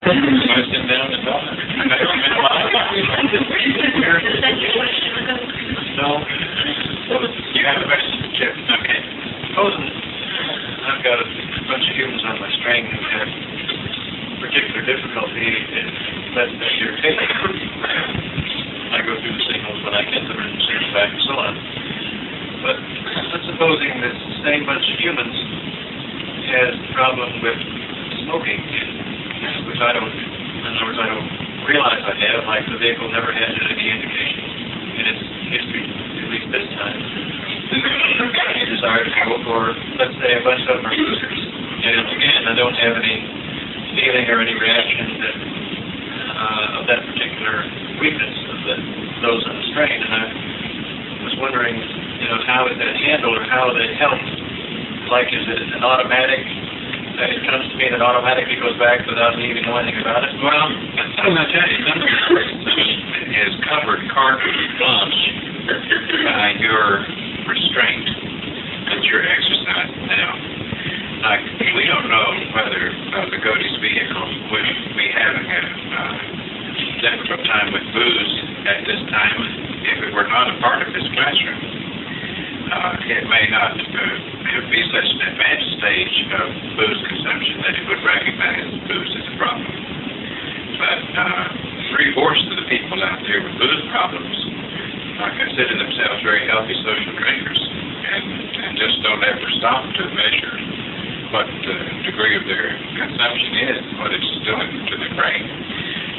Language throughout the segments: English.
I sit down and talk. I don't No. You have a question, Chip? Okay. Supposing I've got a bunch of humans on my string who have particular difficulty in letting that here take. I go through the signals when I get them and send them back and so on. But let's supposing this same bunch of humans has a problem with smoking, which I don't, in other words, I don't realize I have, like the vehicle never had any indication in its history, at least this time. Any desire to go for, let's say, a bunch of them are users. And again, I don't have any feeling or any reaction that, of that particular weakness of those on the strain. And I was wondering, how is that handled or how they help? Like, is it an automatic? It comes to me that automatically goes back without me even knowing anything about it? Well, I'm going to tell you, some is covered cartridge lumps by your restraint that you're exercising now. Like, we don't know whether the Godey's vehicle would be having a difficult time with booze at this time if it were not a part of this classroom. It may not be such an advanced stage of booze consumption that it would recognize booze as a problem. But 3/4 of the people out there with booze problems consider themselves very healthy social drinkers and just don't ever stop to measure what the degree of their consumption is and what it's doing to their brain.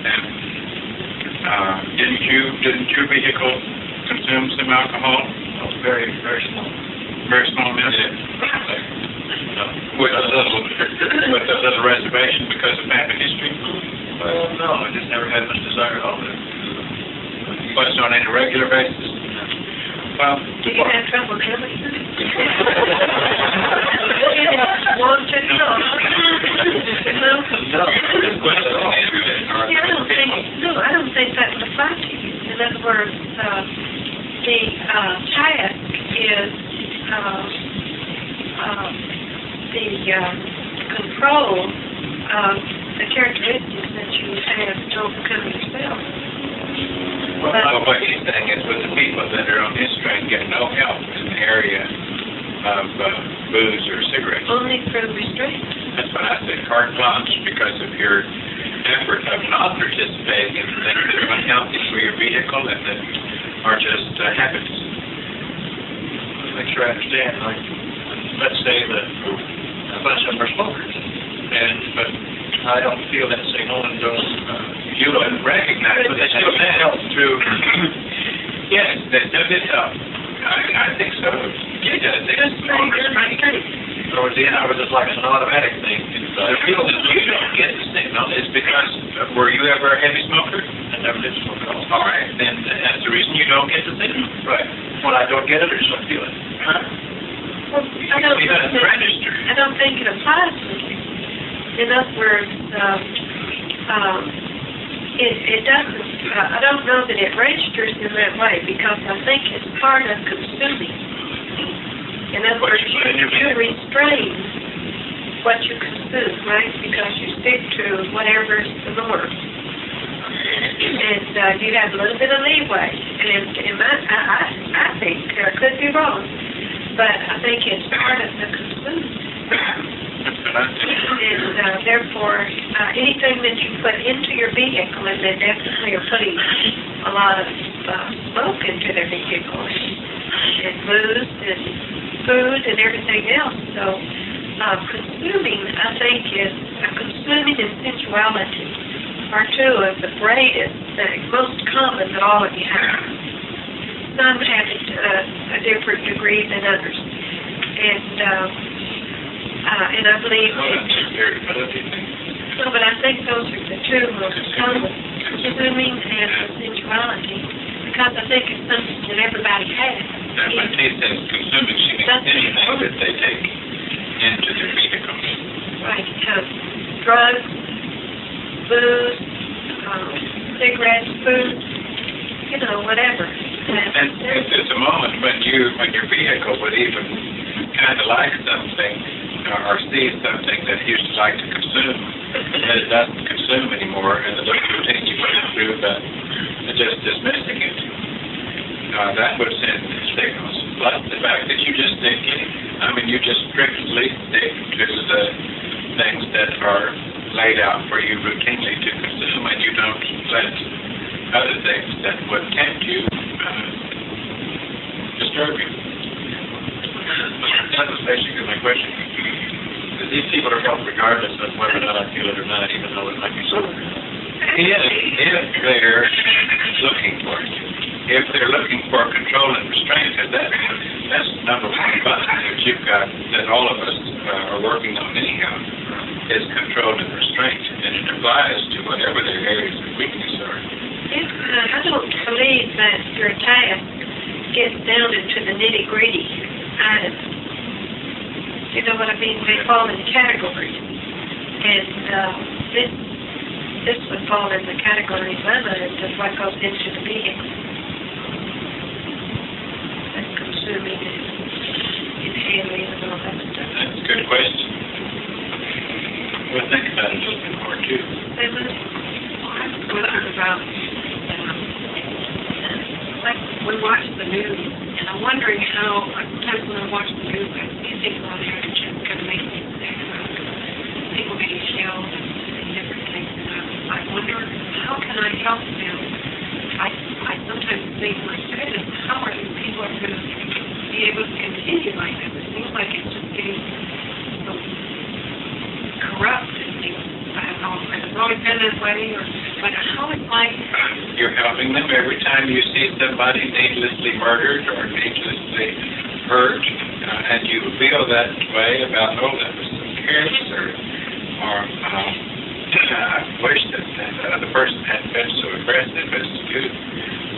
And didn't your vehicle consume some alcohol? Very, very small. Very small amount? Yeah. With a little reservation because of family history? Well, no, I just never had much desire at all. Was on any regular basis? Well, do you have trouble coming? I don't think that would apply to you. In other words, the task is the control of the characteristics that you have to overcome yourself. Well, what he's saying is with the people that are on his train get no help in the area of booze or cigarettes. Only through restraint. That's what I said, carte blanche, because of your effort of not participating in things that are unhealthy for your vehicle and that are just habits. Make sure I understand. Like, let's say that a bunch of them are smokers, but I don't feel that signal and don't. You wouldn't recognize, but they still can help through. Yes, does it help? I think so. It does. It's strong restraint. Or is it like an automatic thing? The reason you don't get the signal is because, were you ever a heavy smoker? I never did smoke at all. All right, then that's the reason you don't get the signal. Right. When I don't get it, I just don't feel it. Well, I don't think it applies to you. In other words, it doesn't. I don't know that it registers in that way because I think it's part of consuming. In other words, you restrain what you consume, right? Because you stick to whatever's the norm. And you have a little bit of leeway. And I think, I could be wrong, but I think it's part of the consuming. And therefore, anything that you put into your vehicle, and they definitely are putting a lot of smoke into their vehicle, and booze, and food, and everything else. So, consuming, I think, is consuming and sensuality are two of the greatest, most common that all of you have. Some have it to a different degree than others. And I believe but I think those are the two most common, consuming and sensuality, because I think it's something that everybody has. When he says consuming, she means anything that they take into their vehicles. Right. Drugs, booze, cigarettes, food, whatever. And there's a moment when your vehicle would even kind of like something or sees something that he used to like to consume, that it doesn't consume anymore, and the little routine you put through just dismissing it. That would send signals. Plus the fact that you just you just strictly stick to the things that are laid out for you routinely to consume, and you don't let other things that would tempt you disturb you. That was basically my question. Because these people are helped regardless of whether or not I feel it or not, even though it might be so. If they're looking for it, if they're looking for control and restraint, that's number one button that you've got, that all of us are working on anyhow, is control and restraint, and it applies to whatever their areas of weakness are. I don't believe that your task gets down into the nitty-gritty items. You know what I mean? They fall in categories. And this would fall in the categories of what goes into the vehicle. And consuming and inhaling and all that stuff. That's a good question. We'll think about it a little bit more, too. They would. I was wondering about, like, we watch the news, and I'm wondering how, sometimes when I watch the news, I see things on there that just kind of make me sick about people getting killed and different things, and I wonder, how can I help them? I sometimes think myself, how are these people going to be able to continue like this? It seems like it's just getting so corrupt. I don't know if it's always been this way, but how is life? You're helping them every time you see somebody needlessly murdered or needlessly hurt, and you feel that way about, oh, that was so careless, or I wish that the person hadn't been so aggressive as to do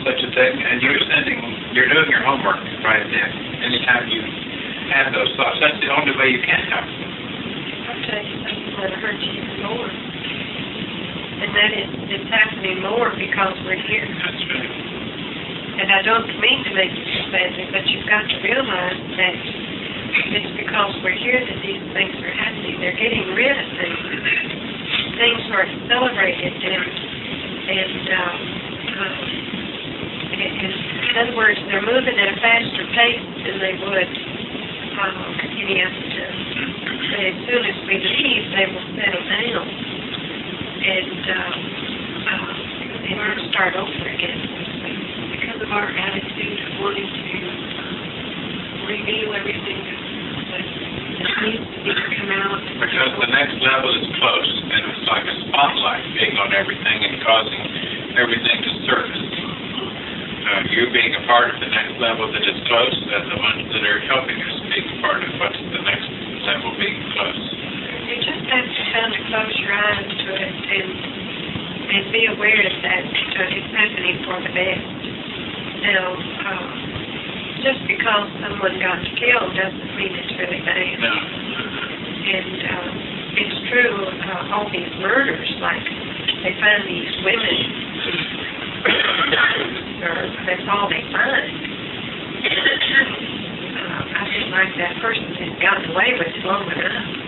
such a thing, and you're doing your homework right then. Anytime you have those thoughts, that's the only way you can help them. I'll tell you something that'll hurt you even more. And that is, it's happening more because we're here. That's right. And I don't mean to make you feel badly, but you've got to realize that it's because we're here that these things are happening. They're getting rid of things. Things are accelerated, and in other words, they're moving at a faster pace than they would any other time. But as soon as we leave, they will settle down and we'll start over again. Because of our attitude of wanting to reveal everything that needs to come out. Because the next level is close, and it's like a spotlight being on everything and causing everything to surface. You being a part of the next level that is close, and the ones that are helping us being a part of what's the next level being close. You just have to kind of close your eyes to it and be aware that it's happening for the best. Now, just because someone got killed doesn't mean it's really bad. No. And it's true, all these murders, like they find these women, that's all they find. I feel like that person has gotten away with it long enough.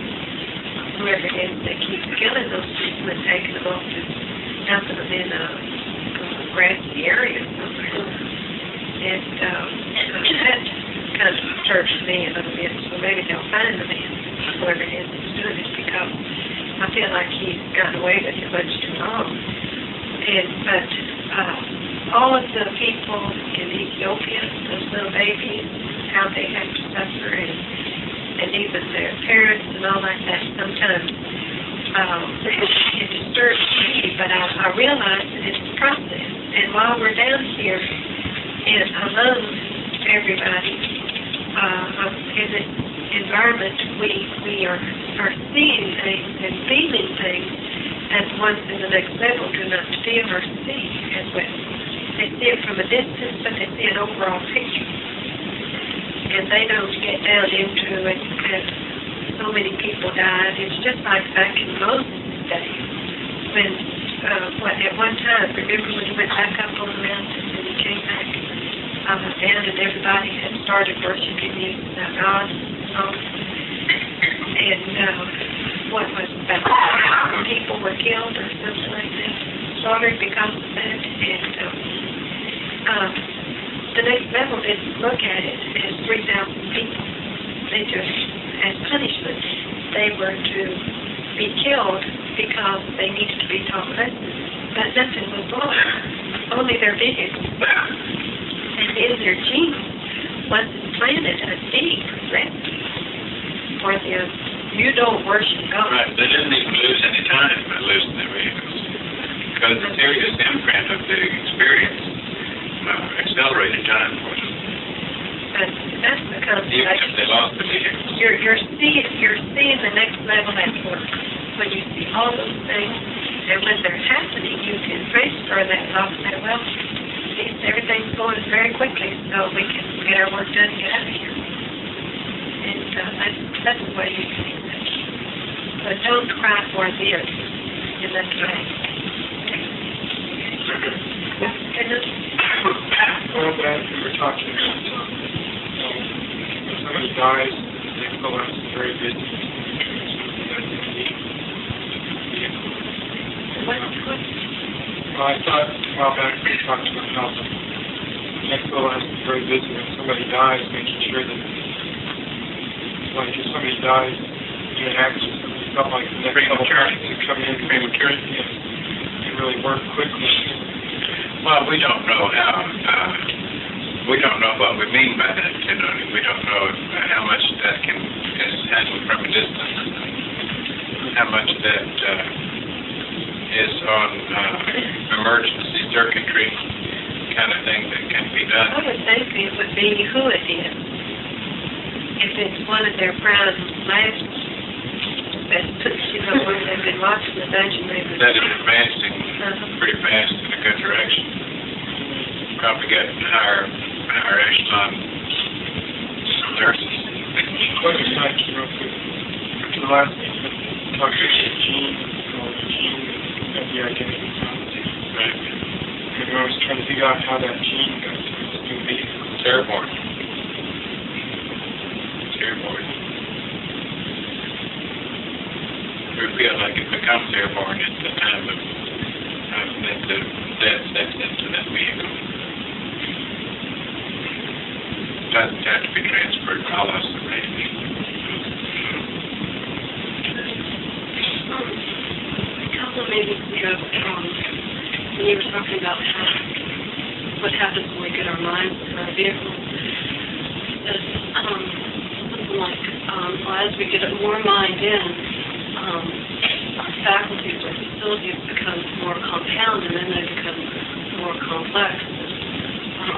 Whoever it is that keeps killing those people and taking them off and dumping them in a grassy area somewhere. And that kind of disturbs me a little bit, so maybe they'll find the man, whoever it is that's doing it, because I feel like he's gotten away with it much too long. But all of the people in Ethiopia, those little babies, how they have to suffer, and even their parents and all like that, sometimes it disturbs me, but I realize that it's a process. And while we're down here among everybody in this environment, we are seeing things and feeling things as ones in the next level do not feel or see as well. They see it from a distance, but they see an overall picture. And they don't get down into it as so many people died. It's just like back in Moses' day, when at one time, remember when he went back up on the mountain and he came back down and everybody had started worshiping God. and what was about people were killed or something like that, slaughtered because of that. And the next level didn't look at it as 3,000 people. They just, as punishment, they were to be killed because they needed to be taught lessons. But nothing was lost, only their vehicles. And in their genes was planted a deep respect for them. You don't worship God. Right. They didn't even lose any time by losing their vehicles. Because the serious imprint of the experience accelerated time for them. But that's because Even if they lost the vehicles. you're seeing the next level at work. When you see all those things, and when they're happening, you can transfer that thought and say, well, everything's going very quickly, so we can get our work done and get out of here. And that's the way you see that. But don't cry for this in that way. Well, that we were talking about, when somebody dies, the ambulance is very busy. Well, I thought a while back we talked about how the ambulance is very busy when somebody dies, making sure that, like, if somebody dies in an accident, it's not like the next couple of to come in and really work quickly. Well, we don't know how. We don't know what we mean by that. You know, we don't know how much that is handled from a distance. How much that is on emergency circuitry kind of thing that can be done. I would think it would be who it is. If it's one of their prime masters, that puts, when they've been watching the dungeon, That is advancing pretty fast in a good direction. Probably got higher echelon nurses. What was that, the last thing that talked about the gene and the identity policy. Right. And I was trying to figure out how that gene got to its new vehicle. It's airborne. It's airborne. We feel like it becomes airborne at the time of that the death sets into that vehicle. It doesn't have to be transferred to all us already. A couple of meetings ago, when you were talking about what happens when we get our minds in our vehicles, that something like, as we get more mind in, our faculties or facilities become more compound, and then they become more complex.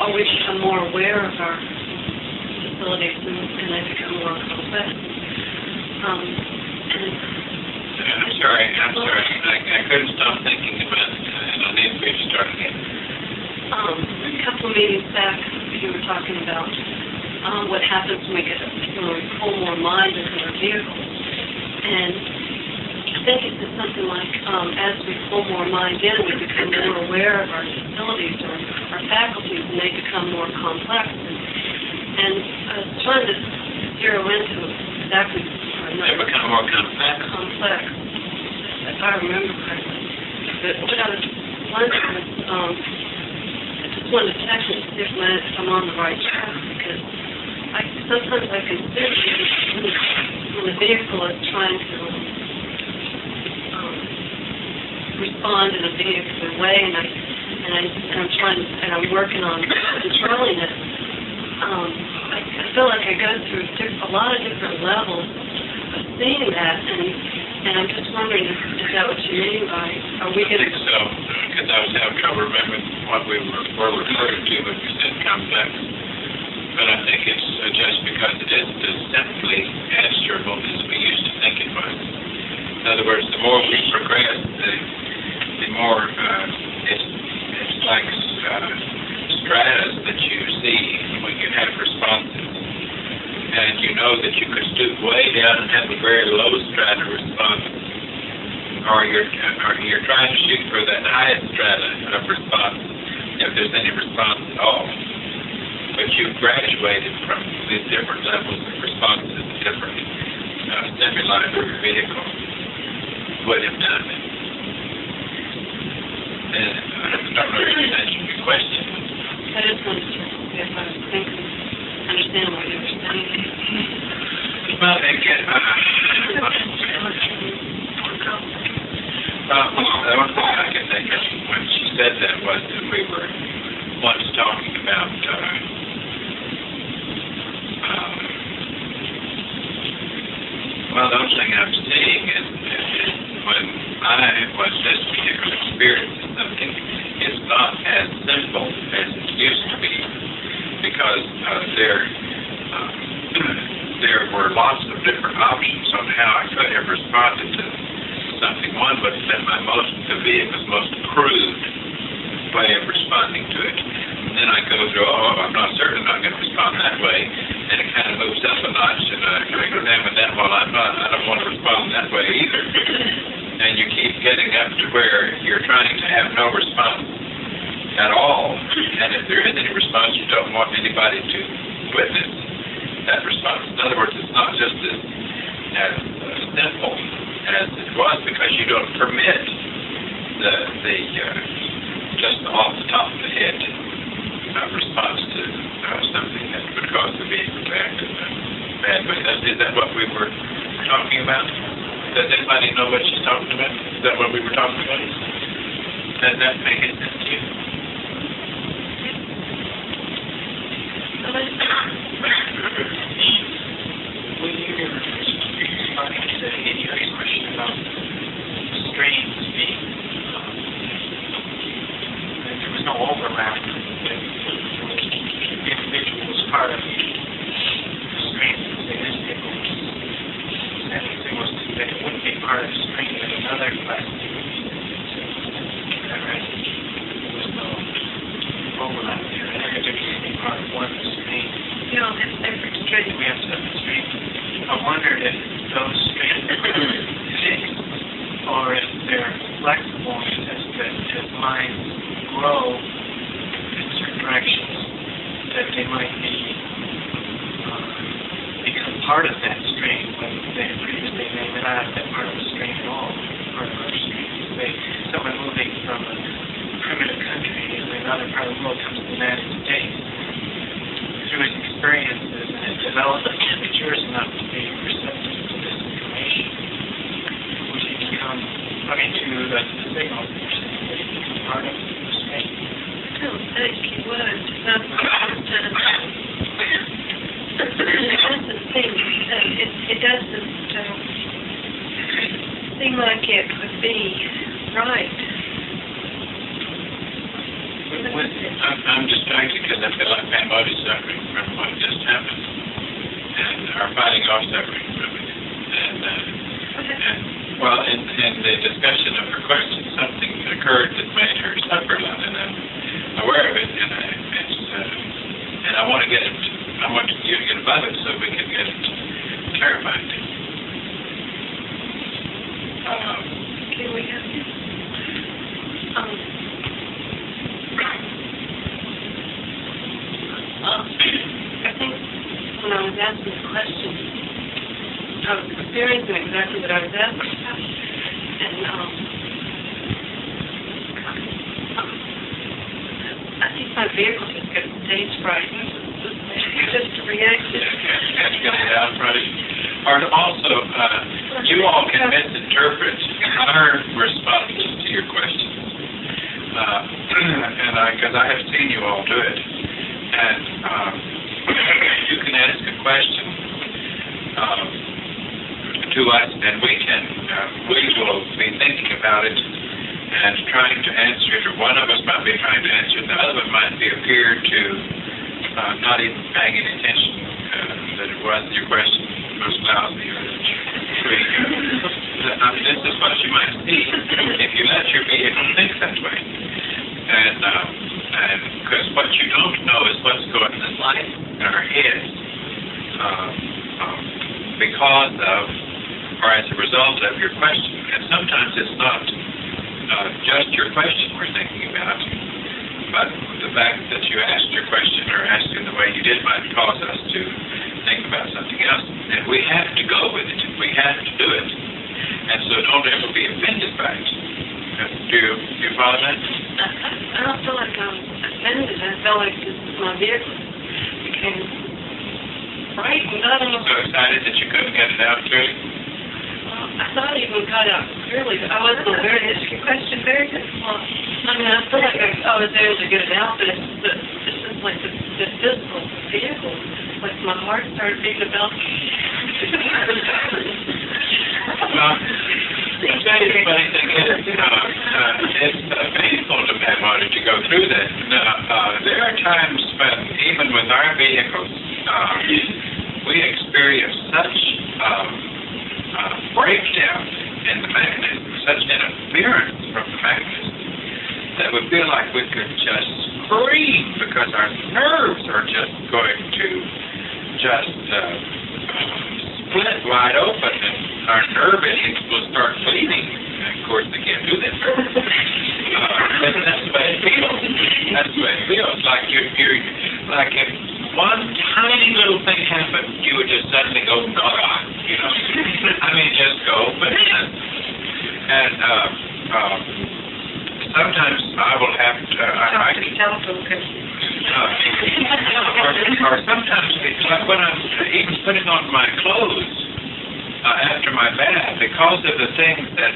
Or we become more aware of our facilities, and they become more complex. I'm sorry. I couldn't stop thinking about it, and I need to start again. A couple of meetings back, you were talking about what happens when we pull more mind into our vehicles. And I think it's something like, as we pull more mind in, we become more aware of our facilities or our faculties, and they become more complex. And I was trying to zero into exactly. They become more complex. Complex, if I remember correctly. But what I was wondering is, I just wanted to check and see if I'm on the right track, because sometimes I can see when the vehicle is trying to respond in a vehicular way, and I'm working on controlling it. I feel like I go through a lot of different levels of seeing that, and I'm just wondering if that what you mean by, are we I going think so, because I was having trouble remembering what we were referring to when we said complex. But I think it's just because it isn't as simply answerable as we used to think it was. In other words, the more we progress, the more it's like stratas that you see when you have responses. And you know that you could stoop way down and have a very low strata response, or you're trying to shoot for that highest strata of response, if there's any response at all. But you've graduated from these different levels of responses to different stimuli of your vehicle would have done it. And I don't know if you're answering your question. I just wanted to, if I was thinking, understand what you were saying. Well, again, the one thing I can think of when she said that was that we were once talking about well, the only thing I'm seeing is when I was this particular experience of something, it's not as simple as it used to be, because there were lots of different options on how I could have responded to something. One would have been the vehicle's most crude way of responding to it. And then I go through, I'm not certain I'm going to respond that way, and it kind of moves up a notch, and I examine that, well, I don't want to respond that way either. And you keep getting up to where you're trying to have no response at all, and if there is any response, you don't want anybody to witness that response. In other words, it's not just as simple as it was, because you don't permit the just off the top of the head response to something that would cause the vehicle to act in a bad way. Is that what we were talking about? Does anybody know what she's talking about? Is that what we were talking about? Does that make any sense to you? When you were responding to Gary's question about strains being, that there was no overlap, that the individual was part of the strain, say this vehicle, and that it wouldn't be part of the strain of another class. Is that right? There was no overlap there. I think it would be part of one strain. You don't have separate strains. We have separate strains. I wonder if those strains are fixed, or if they're flexible, as minds grow in certain directions, that they might become part of that strain, when they previously may not have been part of the strain at all, part of our strain. Someone moving from a primitive country in another part of the world comes to the United States, through his experiences, and has developed matures enough to be receptive to this information, would he become, to the signals that you're saying, would he become part of the strain? I don't think he would. That's the thing. It doesn't seem like it would be right. I'm distracted because I feel like my body's suffering from what just happened, and are fighting off suffering from it. And well, in the discussion of her question, something occurred that made her suffer a lot, and I'm aware of it, and I want to get it. I want you to get above it so we can get it clarified. Can we have this? I think when I was asking the question, I was experiencing exactly what I was asking about. And I think my vehicle just got stage fright. Just a reaction. Have to get it out, right? Or also, you all can misinterpret our responses to your questions. And because I have seen you all do it. And you can ask a question to us, and we will be thinking about it and trying to answer it, or one of us might be trying to answer it, the other one might appear to not even paying any attention that it was your question was lousy or this is what you might see if you let your vehicle think that way. And because what you don't know is what's going on in our heads because of, or as a result of your question. And sometimes it's not just your question we're thinking about, but the fact that you asked your question or asked in the way you did might cause us to think about something else. And we have to go with it. We have to do it. And so don't ever be offended by it. Do you follow that? I don't feel like I'm offended. I feel like this is my vehicle. Became frightened. I don't know. So excited that you couldn't get it out clearly? I thought I even got out clearly. I wasn't aware of this. Your question very good. Well, I mean, I feel like I was able to get it out, but this is like the physical vehicle. Like my heart started beating about. Well, the funny thing is, it's painful to me wanted to go through that. There are times when, even with our vehicles, we experience such breakdown in the mechanism, such interference from the mechanism, that we feel like we could just scream because our nerves are just going to just split wide open, and our nerve endings will start bleeding. And of course, they can't do that. But that's the way it feels. That's the way it feels. Like you're like if one tiny little thing happened, you would just suddenly go, God, you know. I mean, just go bananas. And sometimes I will have to. I can telephone company. Or sometimes, like when I'm even putting on my clothes after my bath, because of the things that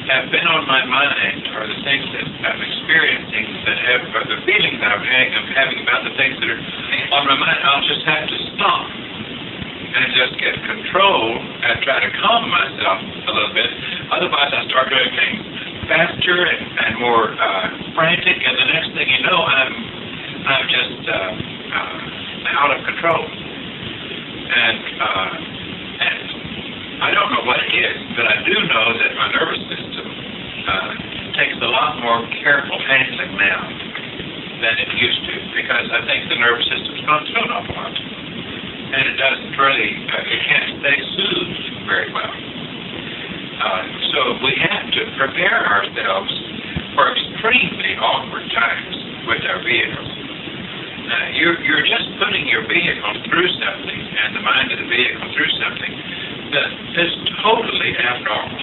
have been on my mind, or the things that I'm experiencing, that have, or the feelings that I'm having about the things that are on my mind, I'll just have to stop and just get control and try to calm myself a little bit. Otherwise, I start doing things faster and more frantic, and the next thing you know, I'm just out of control. And I don't know what it is, but I do know that my nervous system takes a lot more careful handling now than it used to, because I think the nervous system's gone through an awful lot. And it doesn't really, it can't stay soothed very well. So we have to prepare ourselves for extremely awkward times with our vehicles. You're just putting your vehicle through something, and the mind of the vehicle through something that is totally abnormal,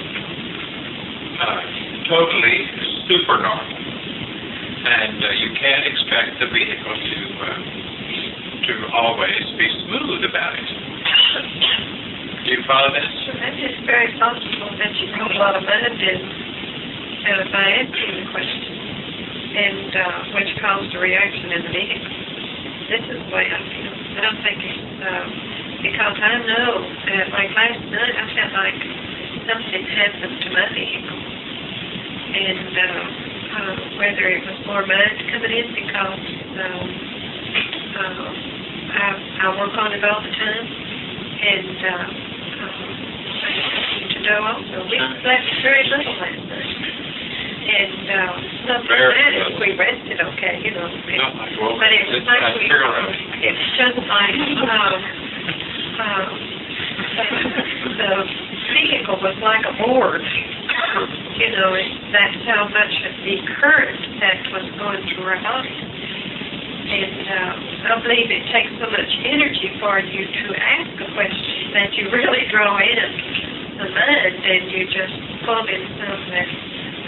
totally supernormal, and you can't expect the vehicle to always be smooth about it. Do you follow this? That is very possible that you put a lot of mud in by answering the question, and which caused a reaction in the vehicle. This is the way I feel. I don't think it's because I know that, like last night, I felt like something happened to my vehicle, and whether it was more mud coming in because I work on it all the time, and to do also. We slept very little last night. And not that we rested okay, you know. But it was like it was just like the vehicle was like a board. You know, that's how much of the current that was going through our body. And I believe it takes so much energy for you to ask a question that you really draw in the mud, and you just pull in some that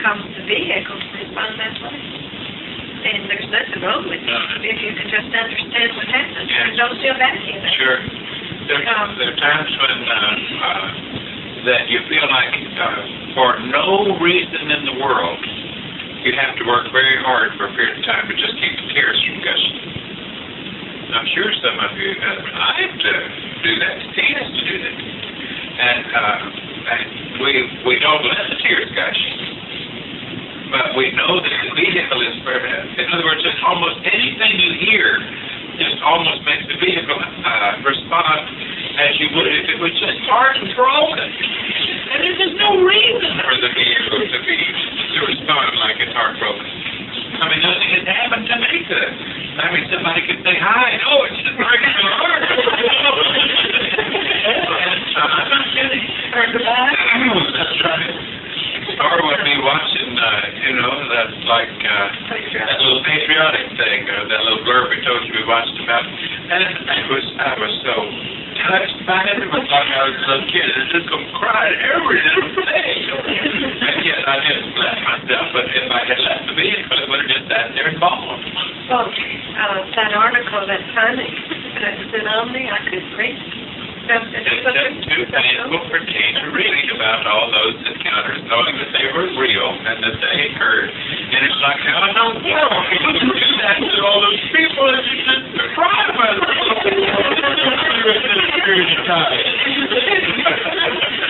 comes the vehicle to respond that way. And there's nothing wrong with it if you can just understand what happened and don't feel bad either. Sure. There are times when that you feel like for no reason in the world you have to work very hard for a period of time to just keep the tears from gushing. I'm sure some of you I have to do that. He has to do that. And we don't let the tears gush. But we know that the vehicle is, in other words, just almost anything you hear just almost makes the vehicle respond as you would if it was just heartbroken. And there's no reason for the vehicle to respond like it's heartbroken. I mean, nothing has happened to make this. I mean, somebody could say, hi, no, it's just breaking my heart. That's right. Or when we watching, that's like that little patriotic thing, or that little blurb we told you we watched about. And I was so I had never thought I was a little kid. I just go crying every little thing. And yet I didn't let myself, but if I had left the vehicle, it would have just sat there and bawled. Well, that article, that panic that's been on me, I could read. It's just too painful for teens to read about all those encounters, knowing that they were real and that they occurred. And it's like, oh, no, you do that to all those people that you just cry about it.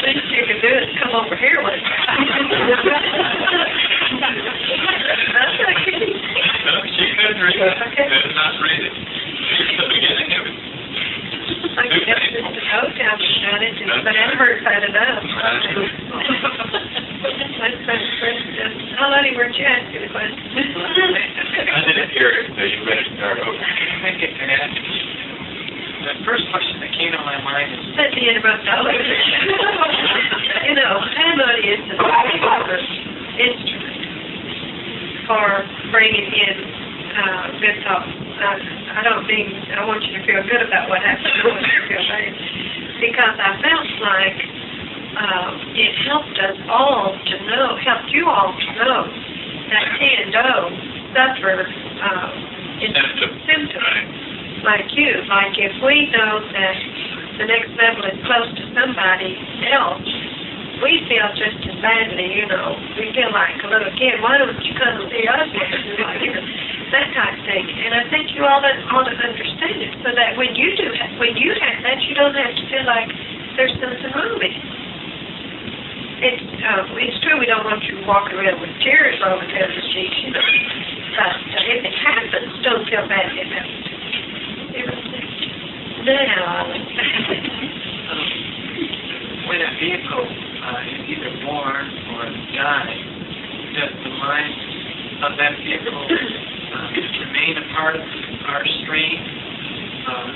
Least you can do is come over here with me. That's okay. No, she couldn't read it. Could not read it. It's the beginning of it. I could get this to go down and it, but Edward had it up. I'll let him where you ask you the question. I didn't hear it, so you better start over. I get to ask. The first question that came to my mind is, Let me interrupt all of this. You know, family is the proper instrument for bringing in good thoughts. I want you to feel good about what happened. I want you to feel bad. Because I felt like it helped us all to know, helped you all to know that he and Doe suffer symptoms like you. Like if we know that the next level is close to somebody else, we feel just as badly, you know. We feel like a little kid, why don't you come and see us? You know, that type of thing. And I think you all ought to understand it, so that when you have that, you don't have to feel like there's something wrong with you. It's true we don't want you walking around with tears rolling down the cheeks, you know. But if it happens, don't feel bad about it. Now, when a vehicle is either born or dies, does the mind of that vehicle remain a part of our strain?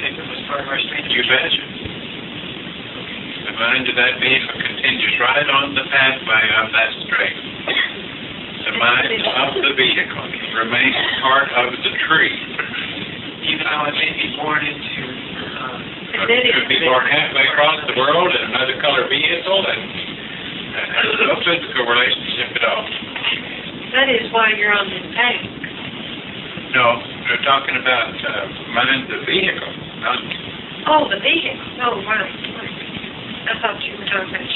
If it was part of our strain? You betcha. The mind of that vehicle continues right on the pathway of that strain. The mind of the vehicle remains part of the tree. Even though it may be born into... it could be born halfway across the world in another color vehicle, and has no physical relationship at all. that is why you're on this tank. No, we're talking about mind the vehicle, not... Oh, the vehicle. Oh, right. I thought you were talking about...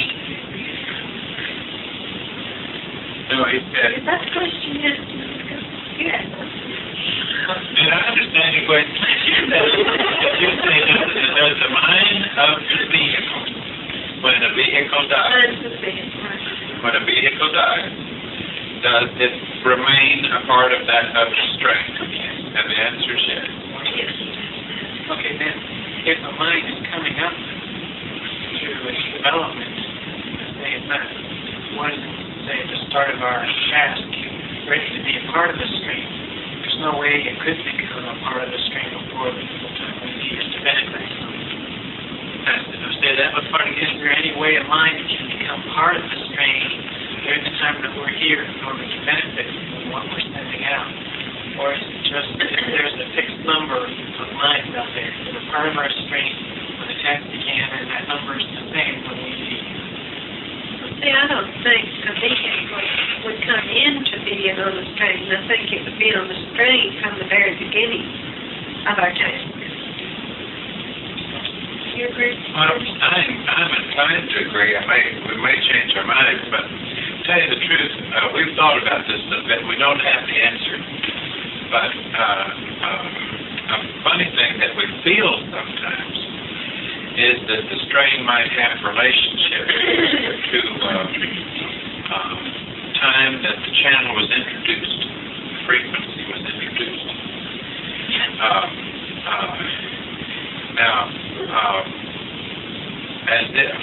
No, he said... Is that the question? Yes. Did I understand your question? You say does the mind of the vehicle, when a vehicle dies, when a vehicle dies, does it remain a part of that of the strength? And the answer is yes. Okay, then, if a mind is coming up to its development, say it's not, say at the start of our task, ready to be a part of the stream, there's no way it could become a part of the stream before the time we need it to benefit from it. Say that was part of it. Is there any way a mind can become part of the stream during the time that we're here in order to benefit from what we're sending out? Or is it just if there's a fixed number of minds out there that are part of our stream when the task began, and that number is the same when we leave? See, I don't think a vehicle would come into being on the string. I think it would be on the string from the very beginning of our task. You agree? Well, I'm inclined to agree. We may change our minds, but to tell you the truth, we've thought about this a little bit. We don't have the answer. But a funny thing that we feel sometimes is that the strain might have relationships to time that the channel was introduced, the frequency was introduced.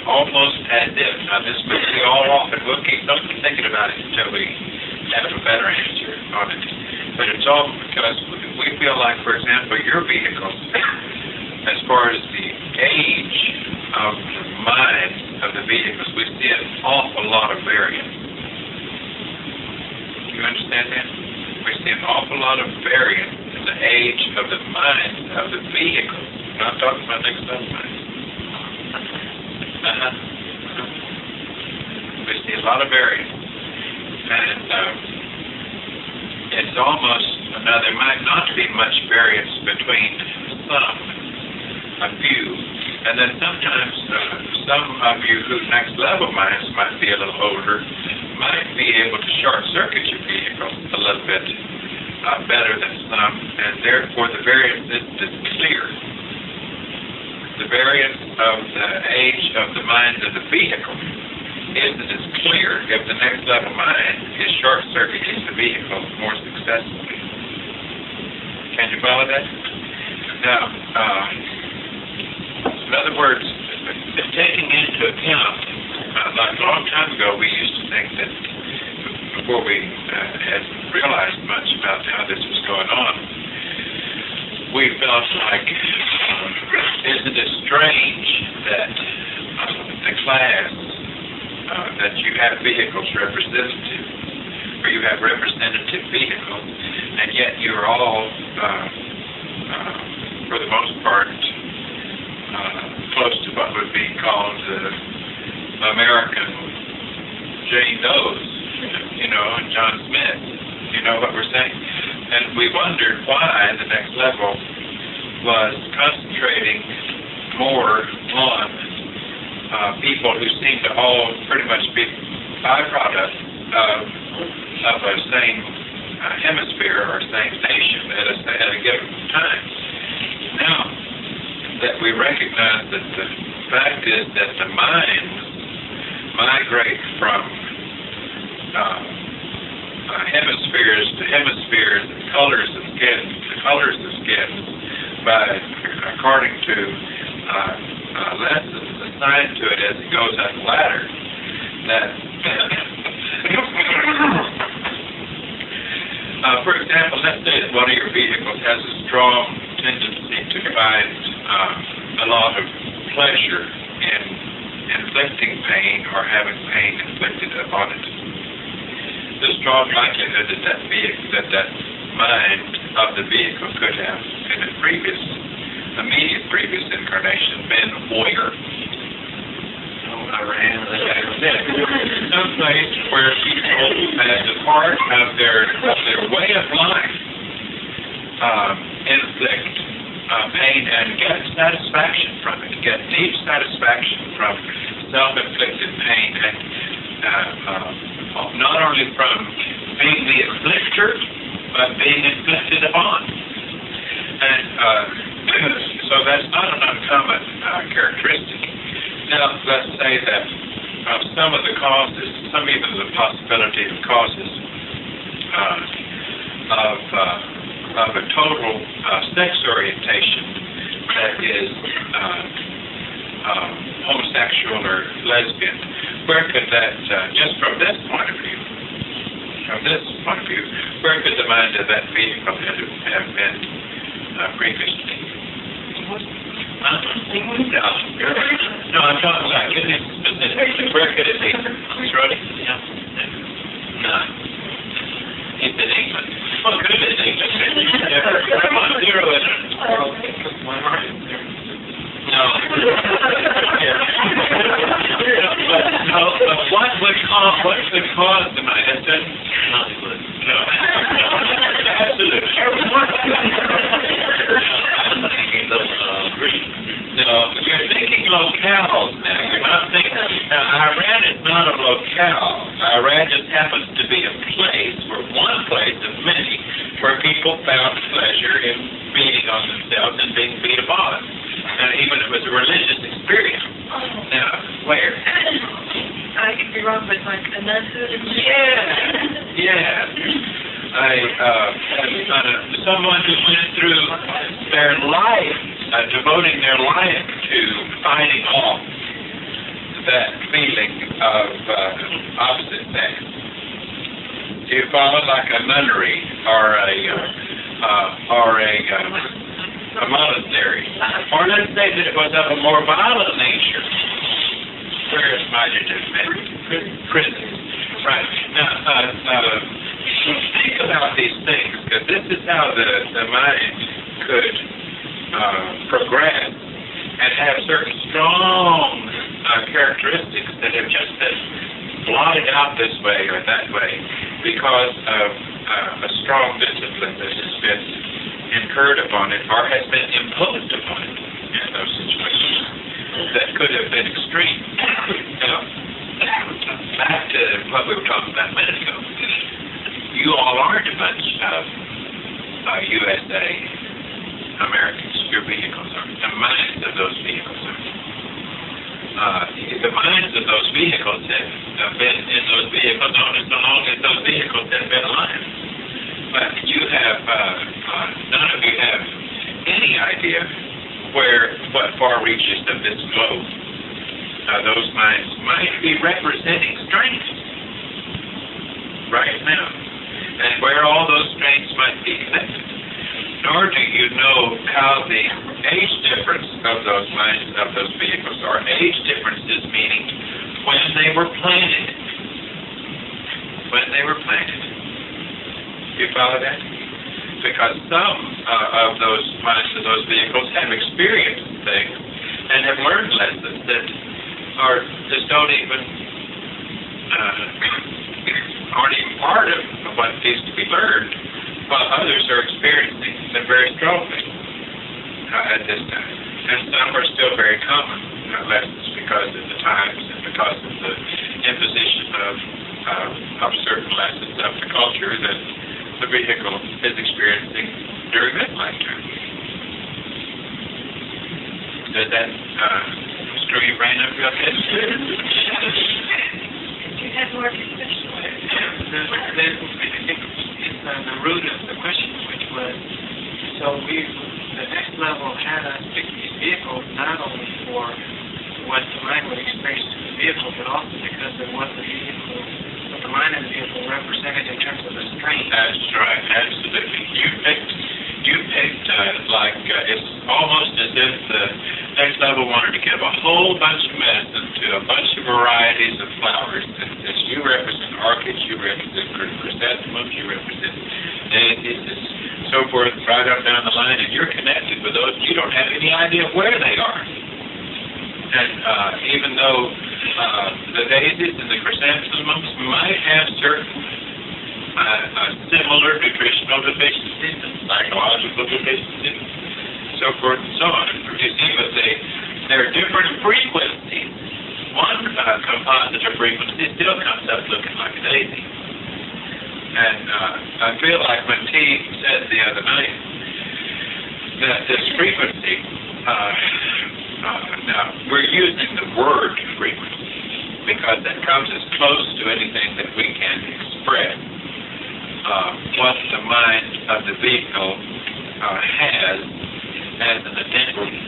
Almost as if, now this may be all off, and don't keep thinking about it until we have a better answer on it. But it's all because we feel like, for example, your vehicles, as far as the age of the mind of the vehicles, we see an awful lot of variance. You understand that? We see an awful lot of variance in the age of the mind of the vehicles. I'm not talking about next level mind. We see a lot of variance. And it's almost, now there might not be much variance between a few. And then sometimes some of you whose next level minds might be a little older might be able to short circuit your vehicle a little bit better than some, and therefore the variance isn't as clear. The variance of the age of the mind of the vehicle isn't as clear if the next level mind is short circuiting the vehicle more successfully. Can you follow that? Now, in other words, taking into account, like a long time ago, we used to think that before we had realized much about how this was going on, we felt like, isn't it strange that the class that you have vehicles representative, or you have representative vehicles, and yet you're all, for the most part, close to what would be called American Jane Doe's, and John Smith. You know what we're saying? And we wondered why the next level was concentrating more on people who seem to all pretty much be byproducts of a same hemisphere or same nation at a given time. Now that we recognize that the fact is that the minds migrate from hemispheres to hemispheres, the colors of skins, by according to lessons assigned to it as it goes up the ladder. That, for example, let's say that one of your vehicles has a strong tendency to find a lot of pleasure in inflicting pain or having pain inflicted upon it. The strong likelihood that that mind of the vehicle could have in a immediate previous incarnation been warrior. Some place where people, as a part of their way of life, inflict pain and get satisfaction from it, get deep satisfaction from self-inflicted pain, and not only from being the inflictor, but being inflicted upon. And so that's not an uncommon characteristic. Now, let's say that some of the causes, even the possibility of causes of a total sex orientation that is homosexual or lesbian, where could that, just from this point of view, where could the mind of that vehicle have been previously? No, I'm talking about getting specific. Where could it be? Australia? Yeah. No. It's in England. Well, could have been England. Come on, zero in it. No. But what would cause the mind? Hollywood. No. Absolutely. No, you're thinking locales now. You're not thinking. Now, Iran is not a locale. Iran just happens to be a place, one place of many, where people found pleasure in beating on themselves and being beat upon. Even if it was a religious experience. Now, where? I could be wrong, but like a nunhood. Yeah. Someone who went through their life, devoting their life to fighting off that feeling of opposite sex. Do you follow? Like a nunnery or a monastery. Or let's say that it was of a more violent nature. Where is my prison? Right. Now, think about these things, because this is how the mind could progress and have certain strong characteristics that have just been blotted out this way or that way because of a strong discipline that has been incurred upon it or has been imposed upon it in those situations that could have been extreme. Now, back to what we were talking about a minute ago. You all aren't a bunch of USA Americans. Your vehicles are. The minds of those vehicles are. The minds of those vehicles have been in those vehicles as long as those vehicles have been alive. But you have, none of you have any idea what far reaches of this globe those minds might be representing strength right now, and where all those strengths might be connected. Nor do you know how the age difference of those minds of those vehicles are. Age differences meaning when they were planted. When they were planted. You follow that? Because some of those minds of those vehicles have experienced things and have learned lessons that just don't even aren't even part of what needs to be learned, while others are experiencing them very strongly at this time. And some are still very common lessons because of the times and because of the imposition of certain lessons of the culture that the vehicle is experiencing during that lifetime. Does that screw your brain up real good? You had more discussion. I think it's the root of the question, which was, so the next level had us pick these vehicles not only for what the mind would experience in the vehicle, but also because of what the mind of the vehicle represented in terms of the strength. That's right, absolutely. You picked it's almost as if the next level wanted to give a whole bunch of medicine to a bunch of varieties of flowers. As you represent orchids, you represent chrysanthemums, you represent daisies, and so forth, right up down the line, and you're connected with those. You don't have any idea where they are. And even though the daisies and the chrysanthemums might have certain similar nutritional deficiencies and psychological deficiencies, so forth and so on. You see, but they're different frequencies. One composite of frequency still comes up looking like a daisy. And I feel like when T said the other night that this frequency, now we're using the word frequency because that comes as close to anything that we can express what the mind of the vehicle has as an identity.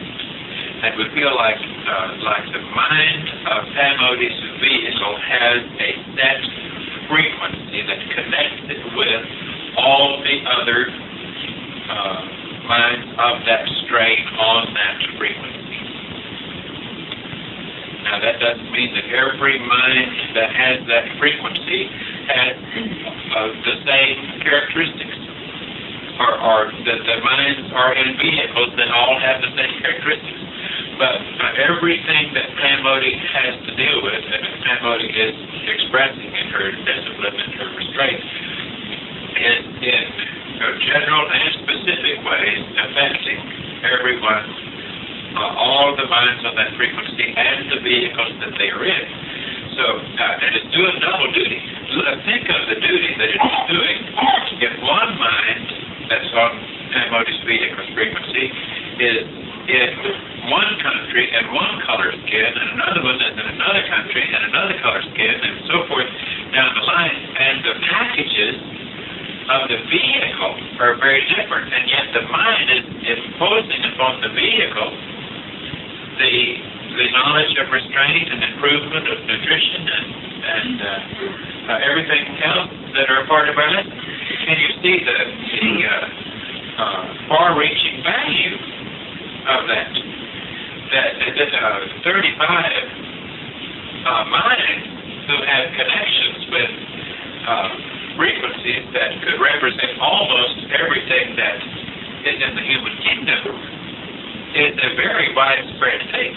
And we feel like the mind of Pam Odie's vehicle has a set frequency that connects it with all the other minds of that strain on that frequency. Now that doesn't mean that every mind that has that frequency has the same characteristics, or that the minds are in vehicles that all have the same characteristics. But everything that Pam Odie has to deal with, and Pam Odie is expressing in her discipline and her restraint, is in general and specific ways affecting everyone, all the minds on that frequency and the vehicles that they are in. So, and it's doing double duty. Think of the duty that it's doing. If one mind that's on Pam Odie's vehicle's frequency is in one country and one color skin, and another one is in another country and another color skin, and so forth down the line, and the packages of the vehicle are very different, and yet the mind is imposing upon the vehicle the knowledge of restraint and improvement of nutrition and everything else that are a part of our lesson. Can you see the far-reaching value of that? That 35 minds who have connections with frequencies that could represent almost everything that is in the human kingdom is a very widespread thing.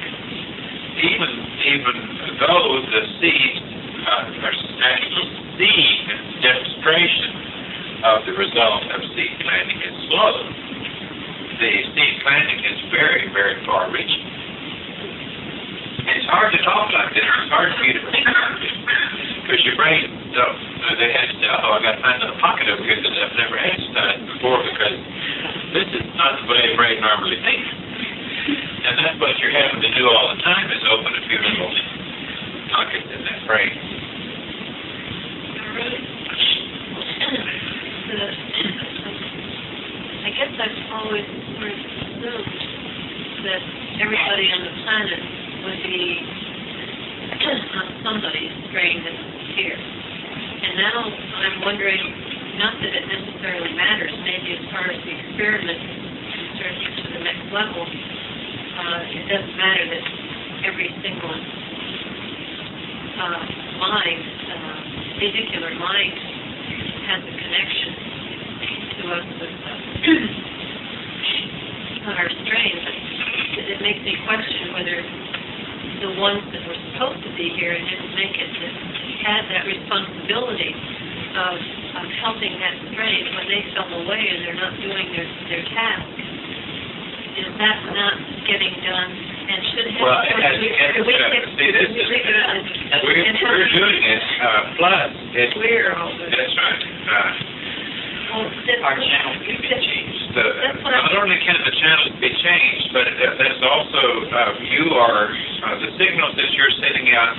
even though the seed, actual seed demonstration of the result of seed planting is slow, the seed planting is very, very far-reaching. It's hard to talk like this. It's hard for you to think like this. Because your brain, they have to say, oh, I got to find another pocket over here that I've never exercised before, because this is not the way a brain normally thinks. And that's what you're having to do all the time, is open a few little pockets in that brain. I guess I've always sort of assumed that everybody on the planet would be on somebody's strain that's here. And now I'm wondering, not that it necessarily matters, maybe as part of the experiment in terms to the next level, it doesn't matter that every single mind, particular mind, has a connection to us with our strain. It makes me question whether the ones that were supposed to be here and didn't make it, that had that responsibility of helping that strain when they fell away and they're not doing their task. Is that not getting done? And should have... Well, it has to get... See, this is... We're doing it, plus... That's right. Our channel can be changed. Not only can the channels be changed, but there's also, you are, the signals that you're sending out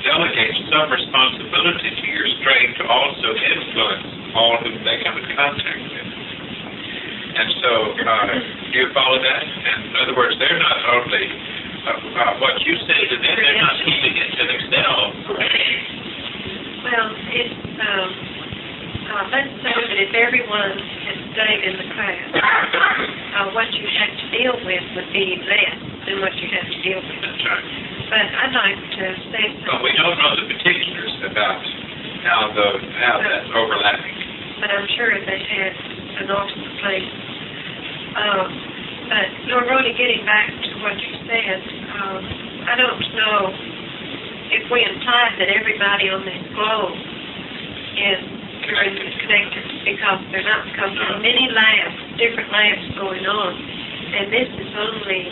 delegate some responsibility to your strain to also influence all who they come in contact with. And so, do you follow that? In other words, they're not only, what you say to them, they're not keeping it to themselves. Well, it's, let's say that if everyone had stayed in the class, what you had to deal with would be less than what you have to deal with. That's right. But I'd like to say something. But we don't know the particulars about how that's overlapping. But I'm sure they had an awesome place. But Rhoda, getting back to what you said, I don't know if we implied that everybody on this globe is connected, because they're not, because there are many labs, different labs going on, and this is only,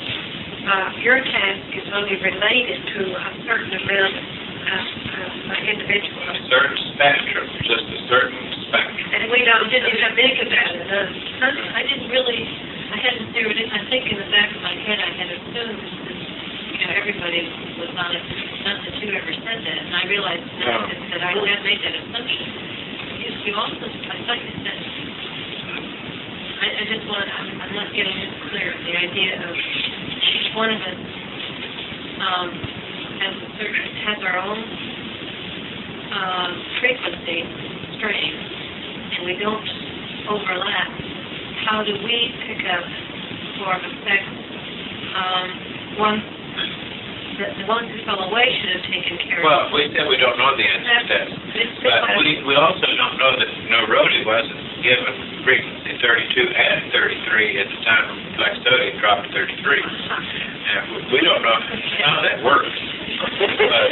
your task is only related to a certain amount of individuals. A certain spectrum, just a certain spectrum. And we didn't have big about it. I didn't really, I hadn't zeroed in. I think in the back of my head I had assumed that everybody was on it. Not that you ever said that, and I realized that I had made that assumption. You also, I thought you said, I just want, I'm not getting this clear, the idea of each one of us has our own frequency strain, and we don't overlap. How do we pick up or affect the ones who fell away should have taken care of? Well, we said we don't know the answer to that. But we also don't know that Rhoda wasn't given frequency 32 and 33 at the time Black Sodium dropped to 33. And we don't know how that works. But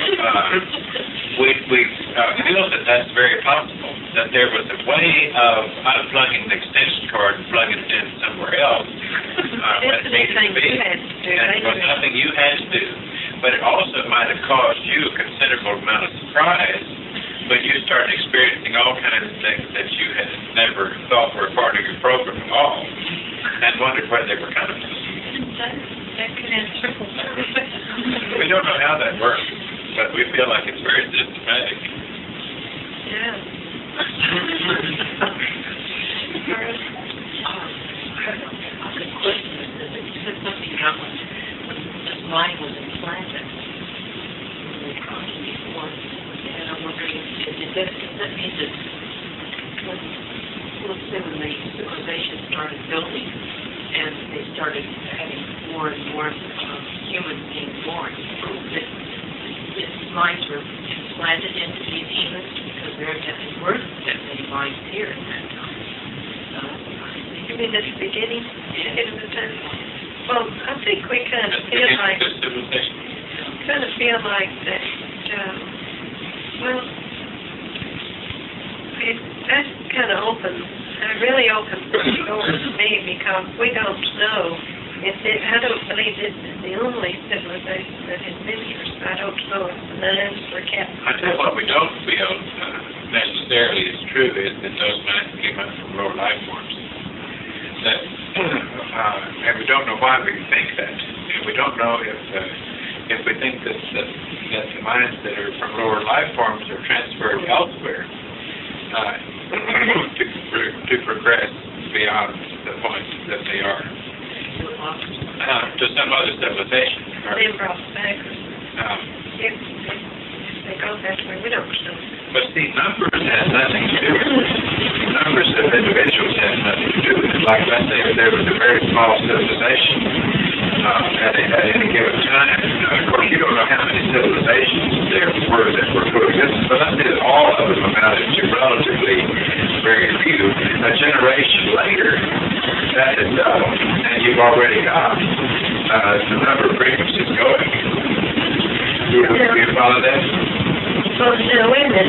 we feel that that's very possible, that there was a way of unplugging the extension cord and plugging it in somewhere else. When it needed to be. And it was nothing you had to do. But it also might have caused you a considerable amount of surprise when you started experiencing all kinds of things that you had never thought were part of your program at all, and wondered where they were coming from. That could answer. We don't know how that works, but we feel like it's very systematic. Yeah. You said something about when this line was implanted before, and I'm wondering, does that mean that let's say when the civilization started building and they started having more and more humans being born, that minds were implanted into these humans, because there weren't that many minds here at that time. You mean at the beginning of the time? Well, I think we kind of feel like... Civilization. kind of feel like that, well, that's kind of really opens the door to me, because we don't know. I don't believe this is the only civilization that has been here, so I don't know if the Mayans or Captain. I tell you what we don't feel necessarily is true is that those minds came up from lower life forms. That, and we don't know why we think that. And we don't know if we think that the minds that are from lower life forms are transferred elsewhere to progress beyond the point that they are to some other civilization. They brought back. If they go that way, we don't know. But see, numbers has nothing to do with it. Numbers of individuals has nothing to do with it. Like, let's say if there was a very small civilization at any given time, of course you don't know how many civilizations there were that were coexisting, but let's say that all of them amounted to relatively very few. A generation later, that is double, and you've already got the number of frequencies going. Do you follow that? Well, no, wait a minute.